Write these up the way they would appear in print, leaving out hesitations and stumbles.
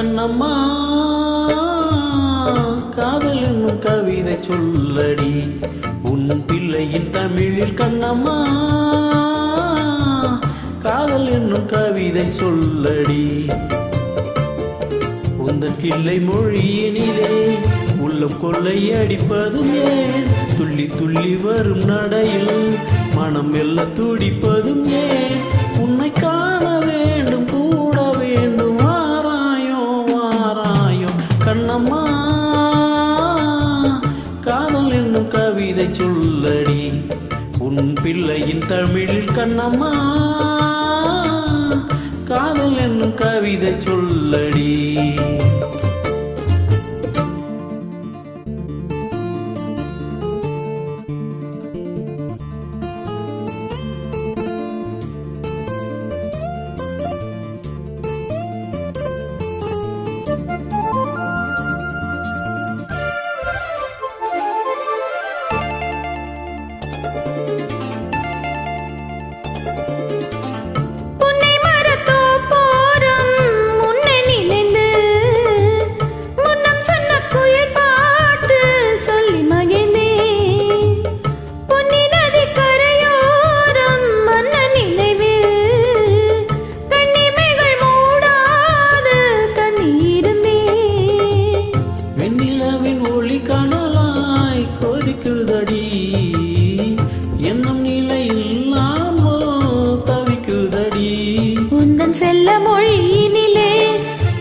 கண்ணம்மா காதல் என்னும் கவிதை சொல்லடி உன் பிள்ளையின் தமிழில். கண்ணம்மா காதல் என்னும் கவிதை சொல்லடி உந்தன் கிள்ளை மொழியினிலே உள்ளம் கொள்ளை அடிப்பதும் ஏன், துள்ளி துள்ளி வரும் நடையில் மனம் வெல்ல துடிப்பதும் ஏன், உன்னை காண வேண்டும் கூட வேண்டும் வாராயோ வாராயோ. கண்ணம்மா காதல் என்னும் கவிதை சொல்லடி உன் பிள்ளையின் தமிழில். கண்ணம்மா காதல் என்னும் கவிதை சொல்லடி. கனலாய் கொதிக்குதடி என்னும் நிலை இல்லாமல் தவிக்குதடி, உந்தன் செல்ல மொழியினிலே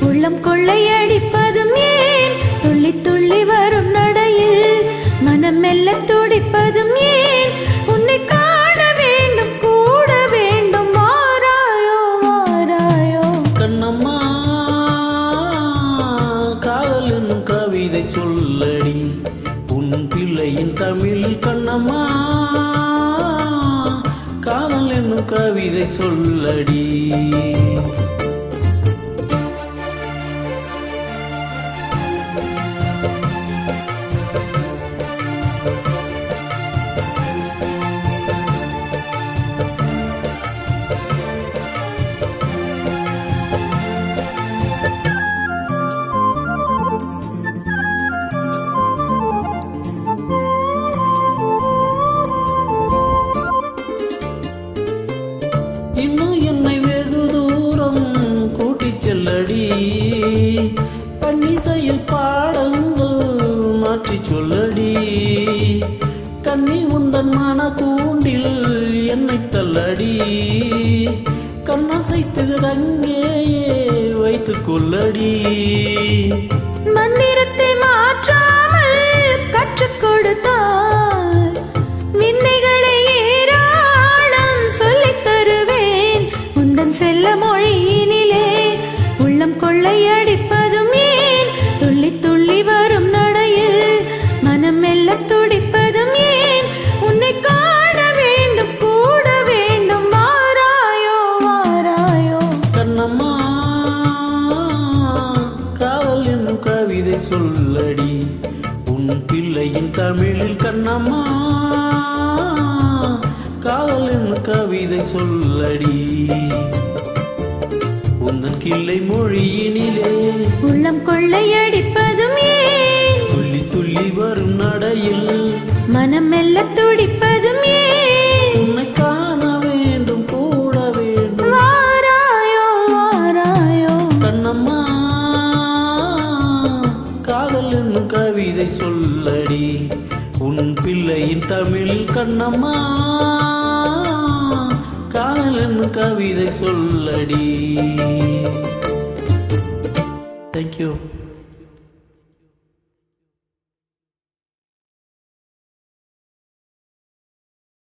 உள்ளம் கொள்ளையடிப்பதும் ஏன், துள்ளி துள்ளி வரும் நடையில் மனம் மெல்ல துடிப்பதும் ஏன், உன்னை காண வேண்டும் கூட வேண்டும் வாராயோ வாராயோ. கண்ணம்மா காதல் என்னும் கவிதை சொல்லடி உன் பிள்ளையின் தமிழில். கண்ணம்மா காதல் என்னும் கவிதை சொல்லடி. இன்னும் என்னை வெகு தூரம் கூட்டிச் செல்லடி, பன்னிசையில் பாடங்கள் மாற்றி சொல்லடி, கண்ணி உந்தன் மன கூண்டில் என்னை தள்ளடி, கண்ணசைத்து அங்கேயே வைத்துக் கொள்ளடி, மந்திரத்தை மாற்றாமல் கற்றுக் கொடுத்தால் விந்தைகளை ஏராளம் சொல்லித் தருவேன், உந்தன் செல்ல மொழியினிலே உள்ளம் கொள்ளையடிப்பதும் ஏன், துள்ளி துள்ளி வரும் நடையில் மனம் மெல்ல துடிப்பதும் ஏன், உன்னை காண வேண்டும் கூட வேண்டும் வாராயோ வாராயோ. கண்ணம்மா காதல் என்னும் கவிதை சொல்லடி உன் பிள்ளையின் தமிழில். கண்ணம்மா காதல் என்னும் கவிதை சொல்லடி உந்தன் கிள்ளை மொழியினிலே உள்ளம் கொள்ளையடிப்பதும் ஏன், துள்ளி துள்ளி வரும் நடையில் மனம் மெல்ல துடிப்பதும் ஏன், உன்னை காண வேண்டும் கூட வேண்டும் வாராயோ வாராயோ. கண்ணம்மா காதல் என்னும் கவிதை சொல்லடி உன் பிள்ளையின் தமிழில். கண்ணம்மா காதல் என்னும் கவிதை சொல்லடி. Thank you.